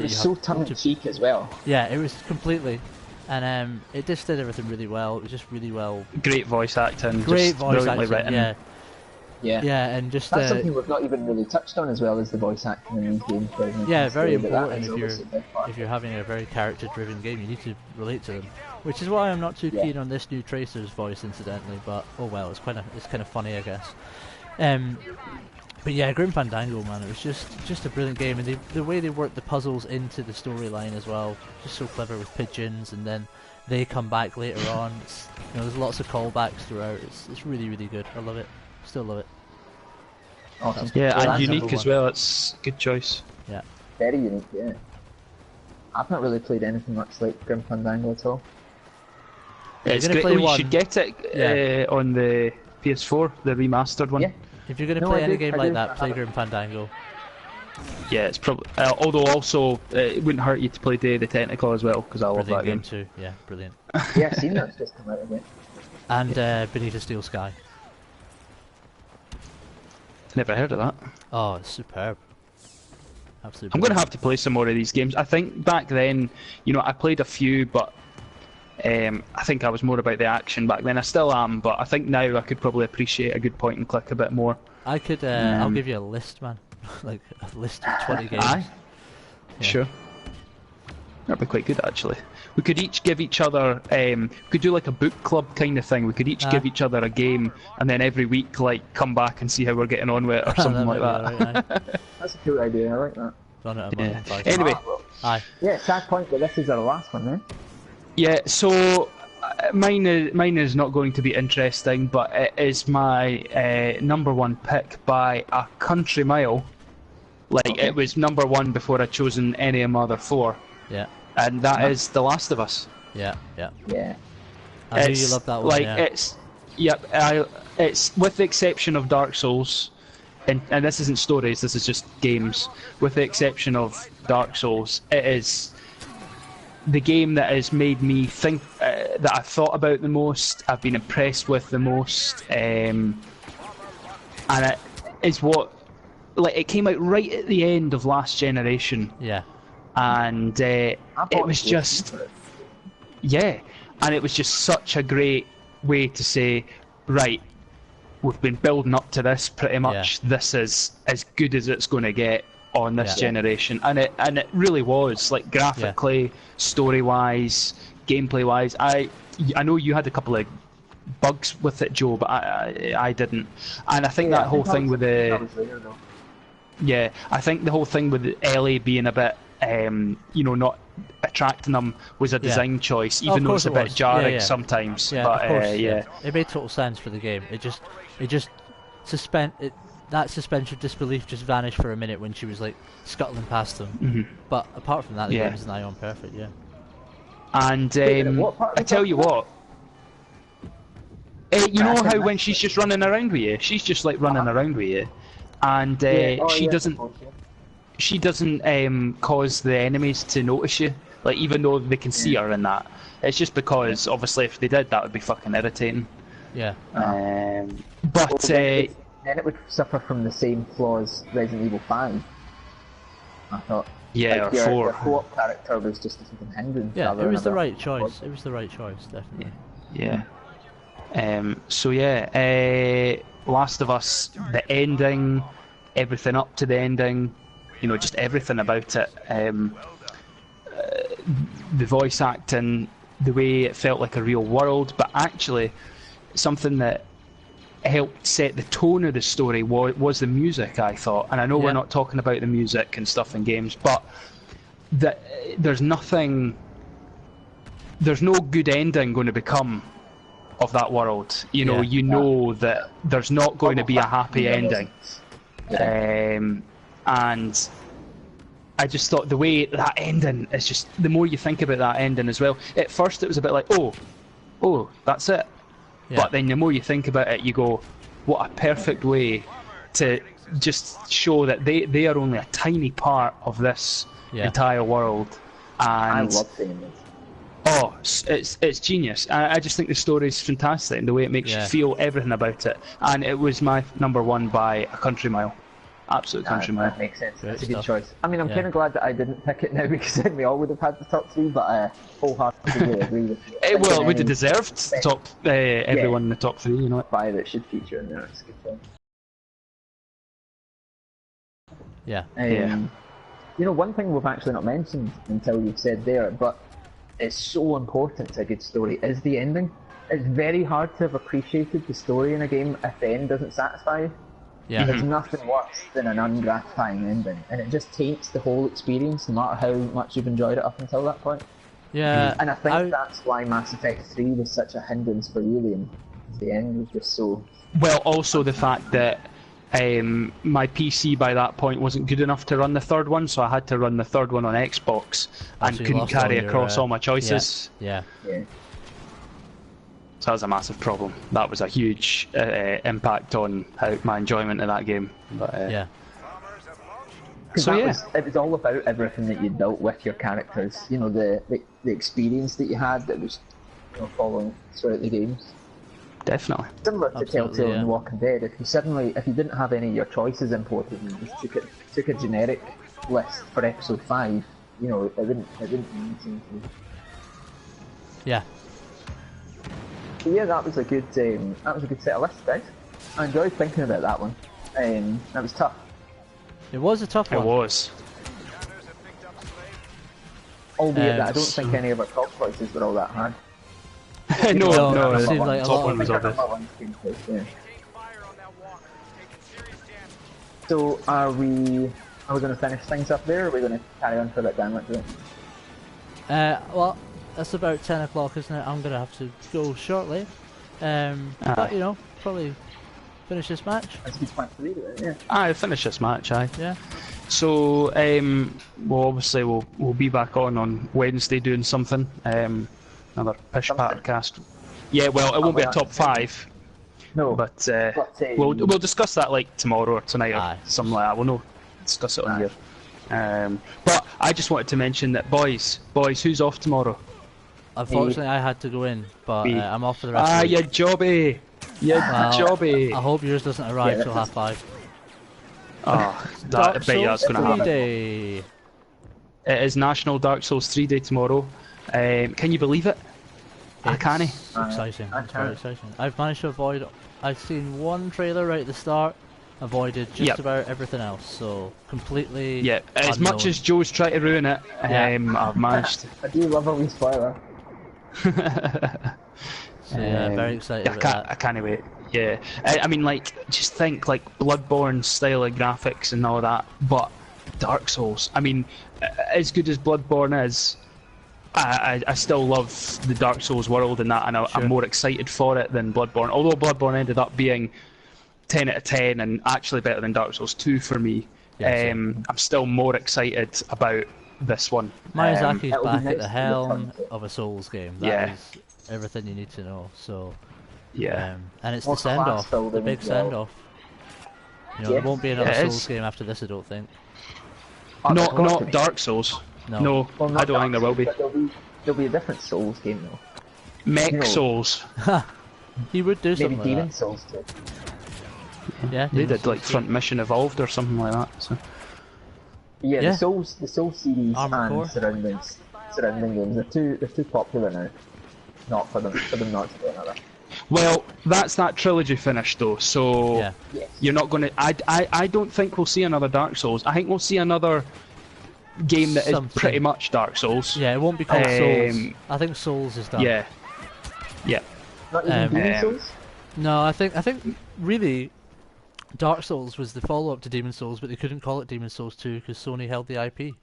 was so tongue-in-cheek as well. Yeah, it was completely. And it just did everything really well. It was just really well. Great voice acting. Great voice acting. Written. Yeah, and just that's something we've not even really touched on as well as the voice acting in these games. Yeah, very important. If you're having a very character-driven game, you need to relate to them. Which is why I'm not too keen on this new Tracer's voice, incidentally. But oh well, it's kind of funny, I guess. But yeah, Grim Fandango, man, it was just a brilliant game, and the way they worked the puzzles into the storyline as well, just so clever with pigeons, and then they come back later on. There's lots of callbacks throughout. It's really, really good. I love it. Still love it. Awesome. Yeah, and unique as well. It's a good choice. Yeah. Very unique. Yeah. I've not really played anything much like Grim Fandango at all. Yeah, it's great. You should get it on the PS4, the remastered one. Yeah. If you're going to play any game like that, play Grim Fandango. Yeah, it's probably. Although also, it wouldn't hurt you to play Day of the Tentacle as well, because I love that game too. Yeah, brilliant. Yeah, I've seen that's just come out again. And Beneath a Steel Sky. Never heard of that. Oh, it's superb. Absolutely. I'm going to have to play some more of these games. I think back then, you know, I played a few, but I think I was more about the action back then. I still am, but I think now I could probably appreciate a good point and click a bit more. I could. I'll give you a list, man. Like a list of 20 games. Aye. Yeah. Sure. That'd be quite good, actually. We could each give each other. We could do like a book club kind of thing. We could each give each other a game, and then every week, like, come back and see how we're getting on with it, or something like that. Right, that's a cool idea. I like that. Run it a month. Anyway. Aye. Yeah, sad point, but this is our last one, then. Yeah. So. Mine is not going to be interesting, but it is my #1 pick by a country mile. Like, it was #1 before I'd chosen any of my other 4. Yeah. And that is The Last of Us. Yeah. I knew you loved that one. Like, yeah. it's with the exception of Dark Souls, and this isn't stories, this is just games. With the exception of Dark Souls, it is the game that has made me think, that I've thought about the most, I've been impressed with the most, and it is what, like, it came out right at the end of last generation. Yeah. And it was just, yeah, and it was just such a great way to say, right, we've been building up to this pretty much. Yeah. This is as good as it's going to get on this generation, and it really was, like, graphically, story-wise, gameplay-wise. I know you had a couple of bugs with it, Joe, but I didn't, and I think that whole thing with the I think the whole thing with Ellie being a bit not attracting them was a design choice, even though it's a bit jarring sometimes. Yeah, but of course, it made total sense for the game. It just that suspension of disbelief just vanished for a minute when she was, like, scuttling past them. Mm-hmm. But apart from that, the game is nigh on perfect. Yeah. And I tell you what, you know how when she's just running around with you, she's just like running around with you, and she doesn't cause the enemies to notice you, like, even though they can see her in that. It's just because obviously if they did, that would be fucking irritating. Yeah. But then it would suffer from the same flaws Resident Evil 5. I thought. Yeah, like, or 4. Your co-op character was just a fucking hindrance. Yeah, it was the right choice. It was the right choice, definitely. Yeah. Last of Us, the ending, everything up to the ending, just everything about it. The voice acting, the way it felt like a real world, but actually something that helped set the tone of the story was the music, I thought. And I know we're not talking about the music and stuff in games, but there's no good ending going to become of that world. You know that there's not going to be a happy ending. And I just thought the way that ending is just, the more you think about that ending as well, at first it was a bit like, oh, that's it. Yeah. But then the more you think about it, you go, what a perfect way to just show that they are only a tiny part of this entire world. And I love seeing this. Oh, it's genius. I just think the story is fantastic, and the way it makes you feel everything about it. And it was my #1 by a country mile. Absolute country mile. That makes sense. That's a good choice. I mean, I'm kind of glad that I didn't pick it now, because then we all would have had the top 3, but I wholeheartedly agree with you. Well, it would have deserved everyone in the top 3, you know. 5 that should feature in there. It's a good point. Yeah. One thing we've actually not mentioned until you've said there, but it's so important to a good story, is the ending. It's very hard to have appreciated the story in a game if the end doesn't satisfy you. Yeah. There's nothing worse than an ungratifying ending, and it just taints the whole experience, no matter how much you've enjoyed it up until that point. Yeah. And I think that's why Mass Effect 3 was such a hindrance for you, Liam. The end was just so... Well, also the fact that my PC by that point wasn't good enough to run the third one, so I had to run the third one on Xbox, and couldn't carry across all my choices. Yeah. So that was a massive problem. That was a huge impact on my enjoyment of that game. But, So yeah, it was all about everything that you built with your characters. You know, the experience that you had that was, you know, following throughout the games. definitely. Similar to Absolutely, Telltale yeah. and The Walking Dead. If you didn't have any of your choices imported and you just took a generic list for episode 5, you know, it wouldn't mean anything to you. Yeah. So yeah, that was a good set of lists, guys. I enjoyed thinking about that one. That was tough. It was a tough It one. was. Albeit that I don't think any of our top choices were all that hard. no, it the seemed like a top lot one of was obvious. Yeah. So are we going to finish things up there, or are we going to carry on for a bit down like that? Well, it's about 10 o'clock, isn't it? I'm going to have to go shortly. But, you know, probably finish this match. That's a good point to leave it, yeah. Aye, finish this match, aye. Yeah. So, obviously we'll be back on Wednesday doing something. Another Pish Pattercast. Yeah, well, it won't be a top 5. No, but we'll discuss that like tomorrow or tonight or something like that. We'll discuss it on here. But I just wanted to mention that boys, who's off tomorrow? Unfortunately, I had to go in, but I'm off for the rest of the week. You jobby! You jobby! I hope yours doesn't arrive till 5:30. Oh, I bet you that's going to happen. Day. It is National Dark Souls 3 Day tomorrow. Can you believe it? I can't. Exciting. It's very exciting. I've managed to avoid. I've seen one trailer right at the start. Avoided just about everything else. So completely. Yeah. As unknown. much as Joe's tried to ruin it, I've managed. I do love a wee spoiler. So yeah, very excited about that. I can't wait. Yeah. I mean, like, just think, like, Bloodborne style of graphics and all that, but Dark Souls. I mean, as good as Bloodborne is, I still love the Dark Souls world and that, and I'm more excited for it than Bloodborne. Although Bloodborne ended up being 10 out of 10 and actually better than Dark Souls 2 for me, I'm still more excited about this one. Miyazaki's back at the helm of a Souls game. That is everything you need to know. So and it's the send-off, the big send-off. You know, there won't be another Souls game after this, I don't think. Not Dark Souls. No, well, I don't think there will be. There'll be a different Souls game though. Mech Souls. He would do something maybe Demon like that. Souls too. Yeah, they did like Front Mission Evolved or something like that. So. Yeah, the Souls series Armored and surrounding games they're too popular now. Not for them not to do another. Well, that's that trilogy finished though, so you're not going to. I don't think we'll see another Dark Souls. I think we'll see another game that is pretty much Dark Souls. Yeah, it won't be called Souls. I think Souls is done. Yeah. Not even Demon Souls? No, I think really Dark Souls was the follow-up to Demon Souls, but they couldn't call it Demon Souls 2 because Sony held the IP.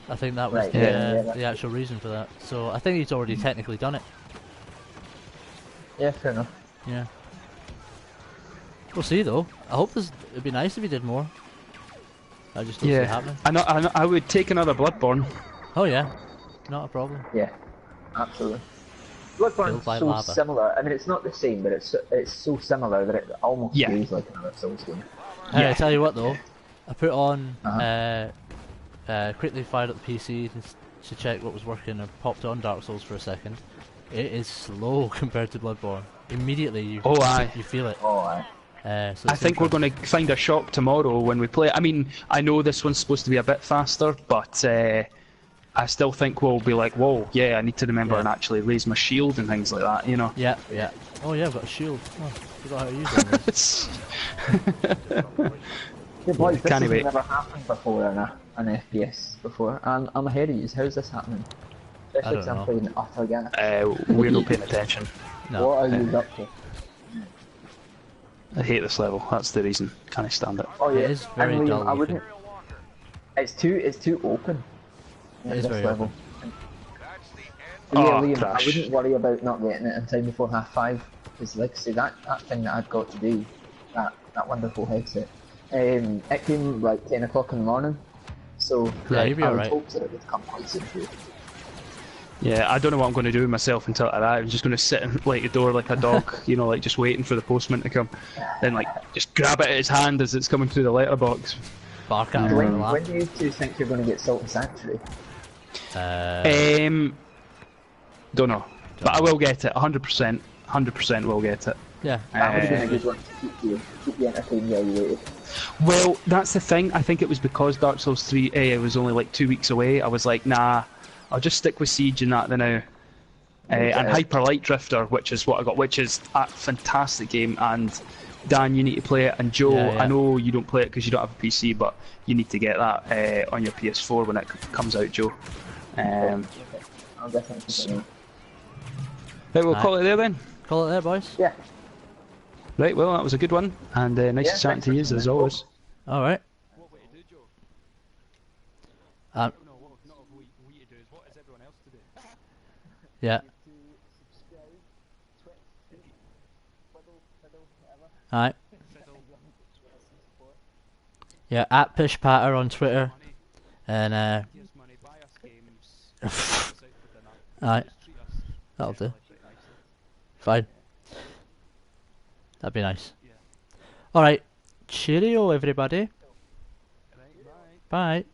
I think that was the actual reason for that. So I think he's already technically done it. Yeah, fair enough. Yeah. We'll see though. I hope it'd be nice if he did more. I just don't see it happening. I would take another Bloodborne. Oh yeah, not a problem. Yeah, absolutely. Bloodborne's so similar. I mean, it's not the same, but it's so similar that it almost feels like another Souls game. I tell you what though, I put on quickly fired up the PC to check what was working and popped on Dark Souls for a second. It is slow compared to Bloodborne. Immediately you feel it. Oh aye. So I think we're going to find a shop tomorrow when we play. I mean, I know this one's supposed to be a bit faster, but I still think we'll be like, whoa, I need to remember and actually raise my shield and things like that, you know? Yeah. Oh yeah, I've got a shield. Oh, forgot how to use it. Yeah, boys, this has never happened before in an FPS before. I'm ahead of you. How's this happening? Especially because I'm playing utter gas. We're not paying attention. No. What are you up to? I hate this level. That's the reason. Can't stand it. Oh yeah, it is very dull. I wouldn't. It's too open. It is very level. Liam, I wouldn't worry about not getting it in time before 5:30 because, like I say, that thing that I've got to do, that wonderful headset, it came like 10 o'clock in the morning, so I would hope that it would come quite soon. Yeah, I don't know what I'm going to do with myself until I arrive. I'm just going to sit and like the door like a dog, you know, like just waiting for the postman to come. Then like just grab it at his hand as it's coming through the letterbox. bark at So him. when do you two think you're going to get Salt and Sanctuary? Don't know, but I will get it. 100%. 100% will get it. Yeah. That would have been a good one to keep you entertained while you waited. Well, that's the thing. I think it was because Dark Souls 3 was only like 2 weeks away. I was like, nah, I'll just stick with Siege and that now. And Hyper Light Drifter, which is what I got, which is a fantastic game. And Dan, you need to play it. And Joe, Yeah. I know you don't play it because you don't have a PC, but you need to get that on your PS4 when it comes out, Joe. I'll definitely Right, we'll call it there then. Call it there, boys. Yeah. Right, well, that was a good one, and nice chatting to you as always. All right. What way to do, Joe? Um, No, what we to do is what is everyone else to do? yeah. All right. Yeah, at Pish Patter on Twitter, and alright, that'll do. Fine. That'd be nice. Alright, cheerio everybody. Bye.